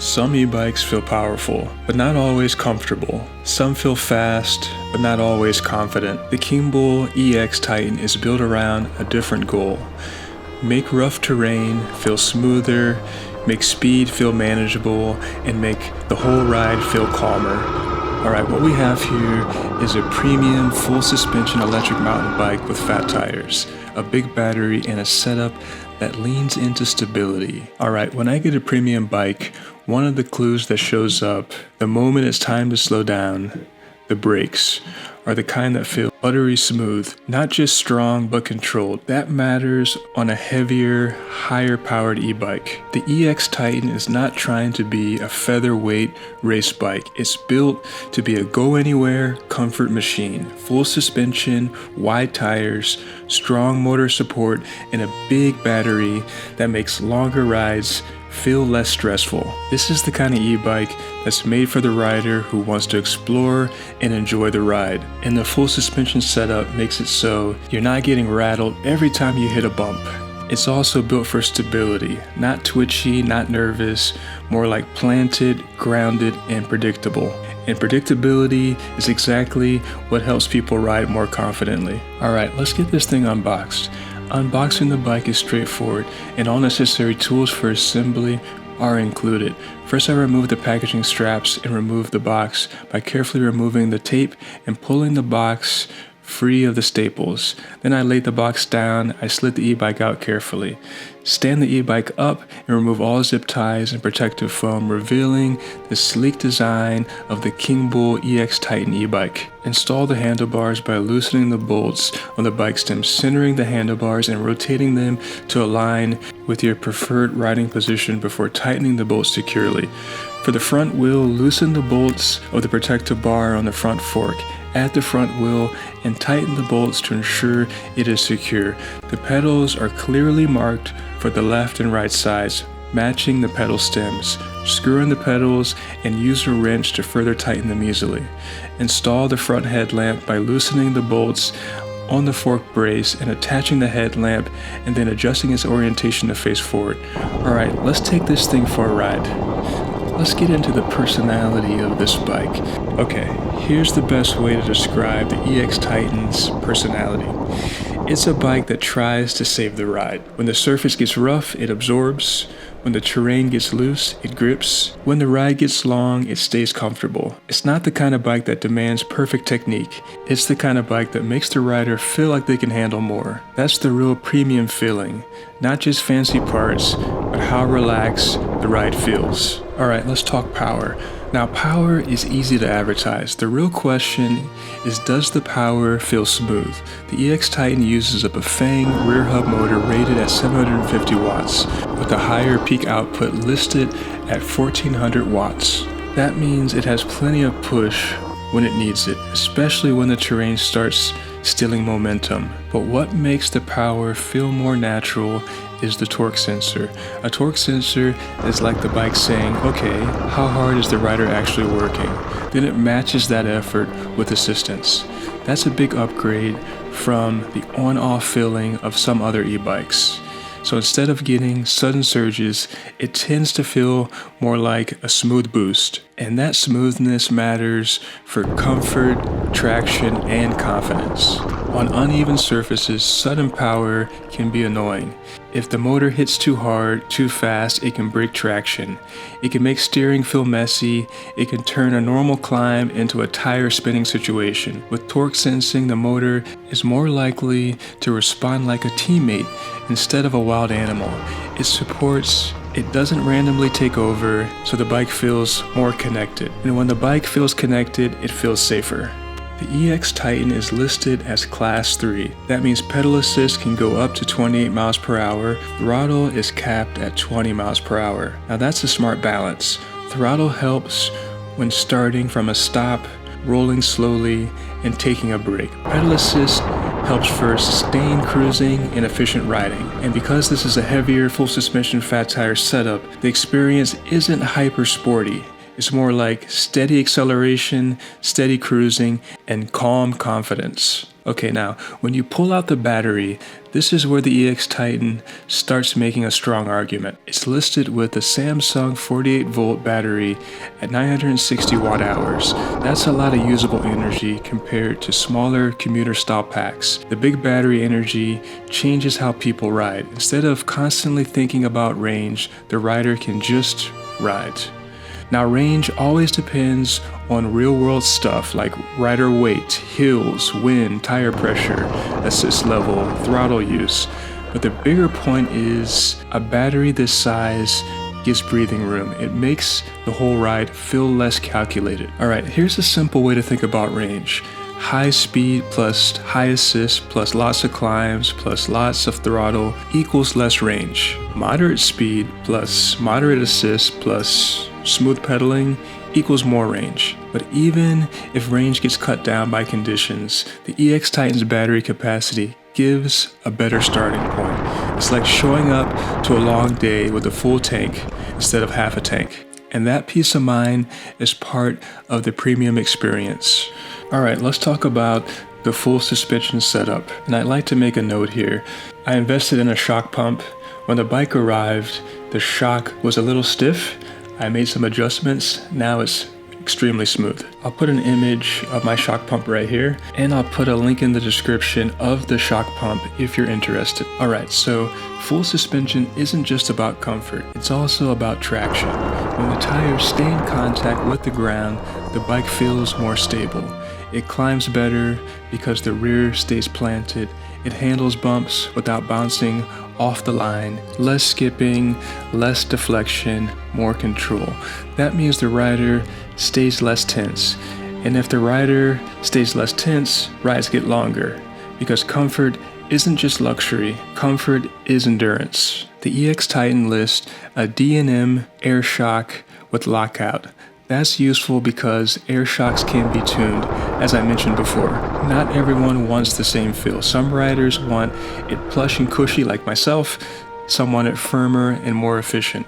Some e-bikes feel powerful, but not always comfortable. Some feel fast, but not always confident. The Kingbull EX Titan is built around a different goal. Make rough terrain feel smoother, make speed feel manageable, and make the whole ride feel calmer. Alright, what we have here is a premium full suspension electric mountain bike with fat tires, a big battery, and a setup that leans into stability. Alright, when I get a premium bike, one of the clues that shows up the moment it's time to slow down, the brakes, are the kind that feel buttery smooth, not just strong but controlled. That matters on a heavier, higher powered e-bike. The EX Titan is not trying to be a featherweight race bike. It's built to be a go anywhere comfort machine. Full suspension, wide tires, strong motor support, and a big battery that makes longer rides feel less stressful. This is the kind of e-bike that's made for the rider who wants to explore and enjoy the ride. And the full suspension setup makes it so you're not getting rattled every time you hit a bump. It's also built for stability, not twitchy, not nervous, more like planted, grounded, and predictable. And predictability is exactly what helps people ride more confidently. Alright, let's get this thing unboxed. Unboxing the bike is straightforward, and all necessary tools for assembly are included. First, I remove the packaging straps and remove the box by carefully removing the tape and pulling the box free of the staples. Then I laid the box down. I slid the e-bike out carefully. Stand the e-bike up and remove all zip ties and protective foam, revealing the sleek design of the Kingbull EX Titan e-bike. Install the handlebars by loosening the bolts on the bike stem, centering the handlebars and rotating them to align with your preferred riding position before tightening the bolts securely. For the front wheel, loosen the bolts of the protective bar on the front fork. Add the front wheel and tighten the bolts to ensure it is secure. The pedals are clearly marked for the left and right sides, matching the pedal stems. Screw in the pedals and use a wrench to further tighten them easily. Install the front headlamp by loosening the bolts on the fork brace and attaching the headlamp, and then adjusting its orientation to face forward. Alright, let's take this thing for a ride. Let's get into the personality of this bike. Okay, here's the best way to describe the EX Titan's personality. It's a bike that tries to save the ride. When the surface gets rough, it absorbs. When the terrain gets loose, it grips. When the ride gets long, it stays comfortable. It's not the kind of bike that demands perfect technique. It's the kind of bike that makes the rider feel like they can handle more. That's the real premium feeling. Not just fancy parts, but how relaxed the ride feels. Alright, let's talk power. Now, power is easy to advertise. The real question is, does the power feel smooth? The EX Titan uses a Bafang rear hub motor rated at 750 watts, with a higher peak output listed at 1400 watts. That means it has plenty of push when it needs it, especially when the terrain starts stealing momentum. But what makes the power feel more natural is the torque sensor. A torque sensor is like the bike saying, okay, how hard is the rider actually working? Then it matches that effort with assistance. That's a big upgrade from the on-off feeling of some other e-bikes. So instead of getting sudden surges, it tends to feel more like a smooth boost. And that smoothness matters for comfort, traction, and confidence. On uneven surfaces, sudden power can be annoying. If the motor hits too hard, too fast, it can break traction. It can make steering feel messy. It can turn a normal climb into a tire spinning situation. With torque sensing, the motor is more likely to respond like a teammate instead of a wild animal. It supports. It doesn't randomly take over, so the bike feels more connected. And when the bike feels connected, it feels safer. The EX Titan is listed as Class 3. That means pedal assist can go up to 28 miles per hour. Throttle is capped at 20 miles per hour. Now that's a smart balance. Throttle helps when starting from a stop, rolling slowly, and taking a break. Pedal assist helps for sustained cruising and efficient riding. And because this is a heavier full suspension fat tire setup, the experience isn't hyper sporty. It's more like steady acceleration, steady cruising, and calm confidence. Okay, now, when you pull out the battery, This is where the EX Titan starts making a strong argument. It's listed with a Samsung 48-volt battery at 960 watt hours. That's a lot of usable energy compared to smaller commuter-style packs. The big battery energy changes how people ride. Instead of constantly thinking about range, the rider can just ride. Now, range always depends on real-world stuff like rider weight, hills, wind, tire pressure, assist level, throttle use. But the bigger point is a battery this size gives breathing room. It makes the whole ride feel less calculated. Alright, here's a simple way to think about range. High speed plus high assist plus lots of climbs plus lots of throttle equals less range. Moderate speed plus moderate assist plus smooth pedaling equals more range. But even if range gets cut down by conditions, the EX Titan's battery capacity gives a better starting point. It's like showing up to a long day with a full tank instead of half a tank. And that peace of mind is part of the premium experience. Alright, let's talk about the full suspension setup. And I'd like to make a note here. I invested in a shock pump. When the bike arrived, the shock was a little stiff. I made some adjustments. Now it's extremely smooth. I'll put an image of my shock pump right here, and I'll put a link in the description of the shock pump if you're interested. Alright, so full suspension isn't just about comfort, it's also about traction. When the tires stay in contact with the ground, the bike feels more stable. It climbs better because the rear stays planted. It handles bumps without bouncing off the line. Less skipping, less deflection, more control. That means the rider stays less tense. And if the rider stays less tense, rides get longer. Because comfort isn't just luxury, comfort is endurance. The EX Titan lists a D&M air shock with lockout. That's useful because air shocks can be tuned, as I mentioned before. Not everyone wants the same feel. Some riders want it plush and cushy like myself, some want it firmer and more efficient.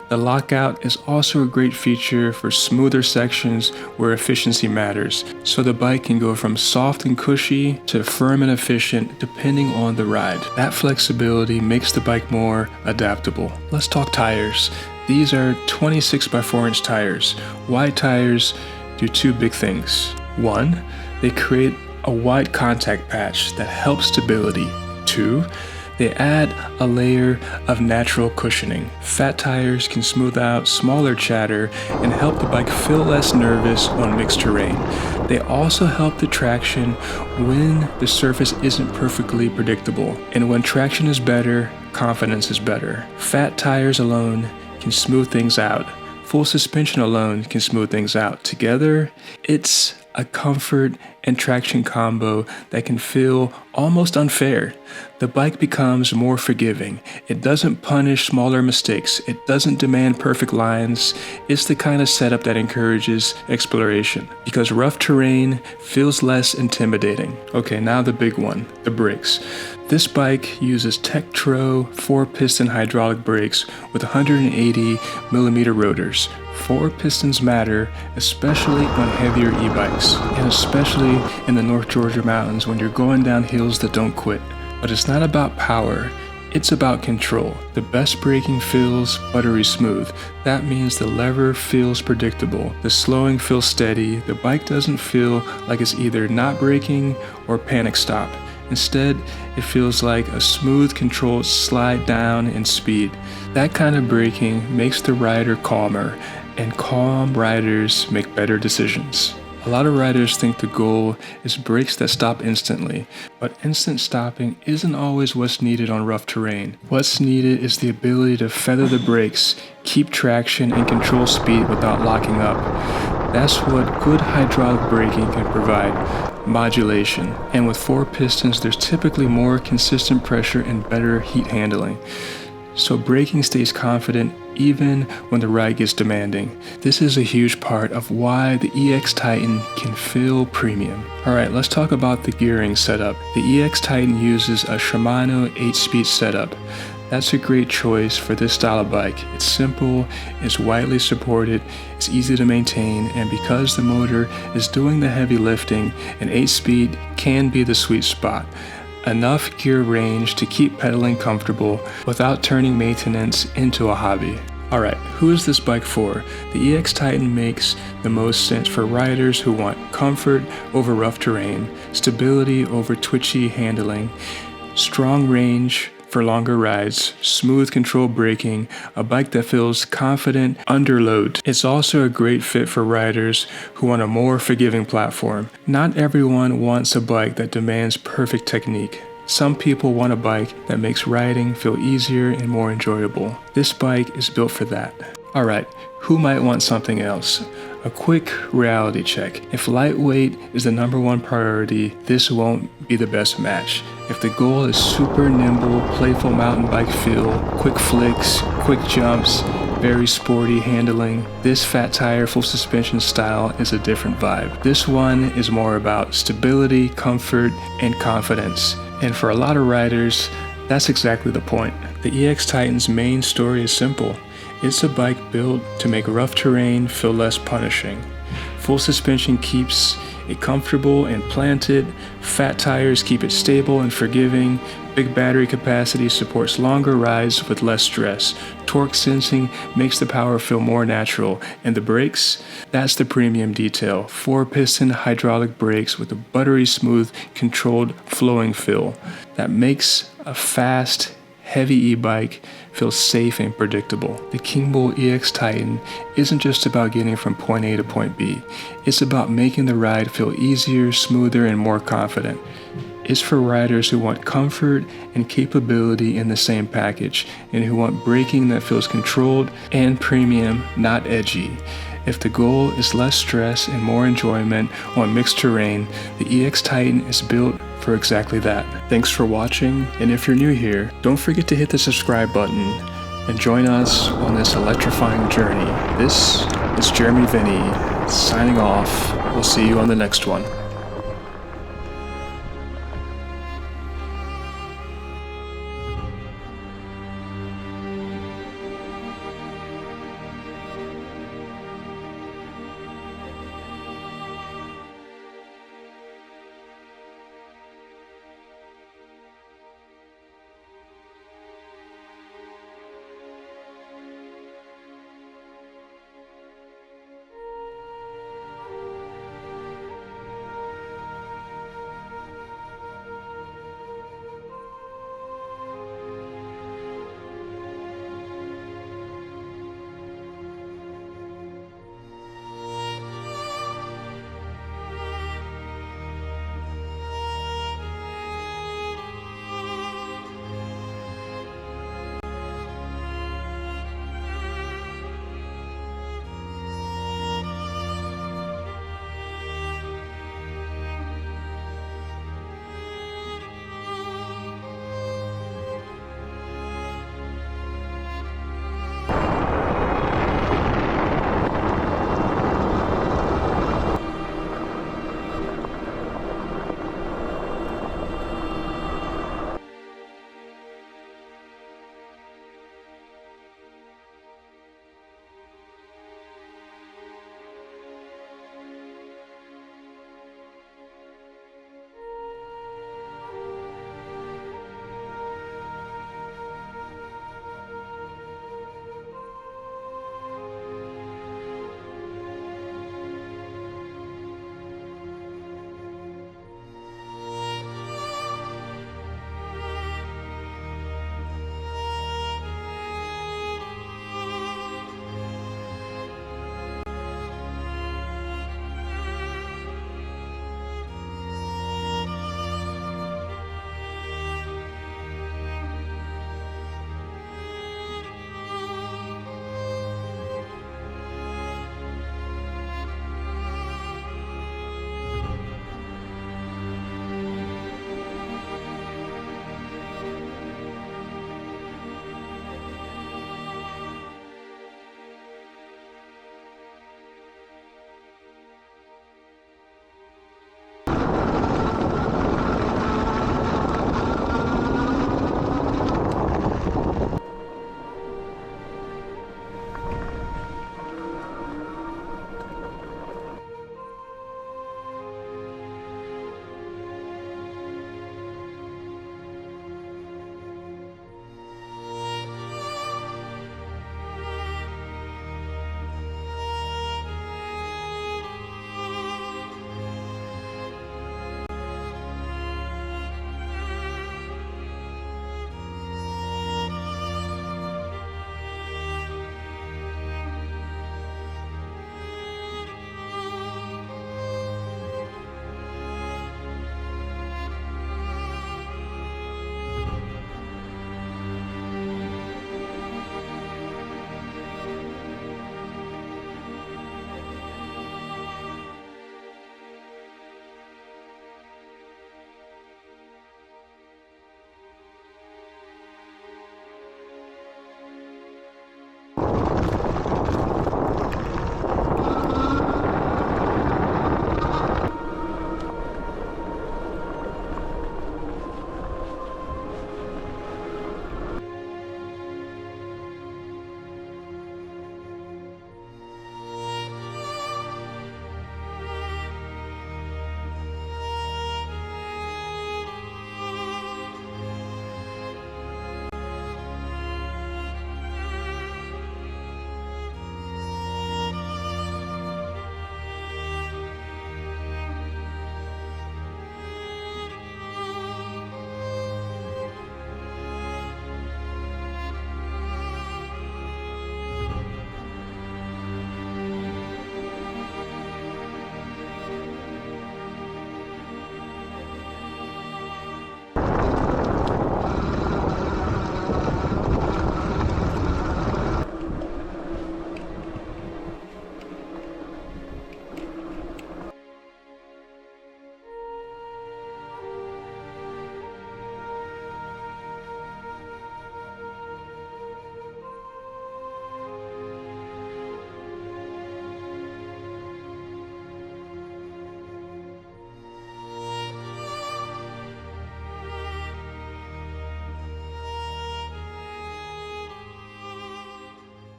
The lockout is also a great feature for smoother sections where efficiency matters, so the bike can go from soft and cushy to firm and efficient depending on the ride. That flexibility makes the bike more adaptable. Let's talk tires. These are 26 by 4 inch tires. Wide tires do two big things. One, they create a wide contact patch that helps stability. Two, they add a layer of natural cushioning. Fat tires can smooth out smaller chatter and help the bike feel less nervous on mixed terrain. They also help the traction when the surface isn't perfectly predictable. And when traction is better, confidence is better. Fat tires alone can smooth things out. Full suspension alone can smooth things out. Together, it's a comfort and traction combo that can feel almost unfair. The bike becomes more forgiving. It doesn't punish smaller mistakes. It doesn't demand perfect lines. It's the kind of setup that encourages exploration because rough terrain feels less intimidating. Okay, now the big one, the brakes. This bike uses Tektro 4-piston hydraulic brakes with 180mm rotors. 4 pistons matter, especially on heavier e-bikes, and especially in the North Georgia mountains when you're going down hills that don't quit. But it's not about power, it's about control. The best braking feels buttery-smooth. That means the lever feels predictable, the slowing feels steady, the bike doesn't feel like it's either not braking or panic stop. Instead, it feels like a smooth, controlled slide down in speed. That kind of braking makes the rider calmer, and calm riders make better decisions. A lot of riders think the goal is brakes that stop instantly, but instant stopping isn't always what's needed on rough terrain. What's needed is the ability to feather the brakes, keep traction, and control speed without locking up. That's what good hydraulic braking can provide. Modulation. And with 4 pistons, there's typically more consistent pressure and better heat handling. So braking stays confident even when the ride gets demanding. This is a huge part of why the EX Titan can feel premium. Alright, let's talk about the gearing setup. The EX Titan uses a Shimano 8-speed setup. That's a great choice for this style of bike. It's simple, it's widely supported, it's easy to maintain, and because the motor is doing the heavy lifting, an 8-speed can be the sweet spot. enough gear range to keep pedaling comfortable without turning maintenance into a hobby. Alright, who is this bike for? The EX Titan makes the most sense for riders who want comfort over rough terrain, stability over twitchy handling, strong range for longer rides, smooth control braking, a bike that feels confident under load. It's also a great fit for riders who want a more forgiving platform. Not everyone wants a bike that demands perfect technique. Some people want a bike that makes riding feel easier and more enjoyable. This bike is built for that. Alright, who might want something else? A quick reality check. If lightweight is the #1 priority, this won't be the best match. If the goal is super nimble, playful mountain bike feel, quick flicks, quick jumps, very sporty handling, this fat tire full suspension style is a different vibe. This one is more about stability, comfort, and confidence. And for a lot of riders, that's exactly the point. The EX Titan's main story is simple. It's a bike built to make rough terrain feel less punishing. Full suspension keeps it comfortable and planted, fat tires keep it stable and forgiving, big battery capacity supports longer rides with less stress, torque sensing makes the power feel more natural, and the brakes? That's the premium detail. 4-piston hydraulic brakes with a buttery-smooth, controlled, flowing feel that makes a fast, heavy e-bike feels safe and predictable. The Kingbull EX Titan isn't just about getting from point A to point B. It's about making the ride feel easier, smoother, and more confident. It's for riders who want comfort and capability in the same package, and who want braking that feels controlled and premium, not edgy. If the goal is less stress and more enjoyment on mixed terrain, the EX Titan is built for exactly that. Thanks for watching, and if you're new here, don't forget to hit the subscribe button and join us on this electrifying journey. This is Jeremy Vinny signing off. We'll see you on the next one.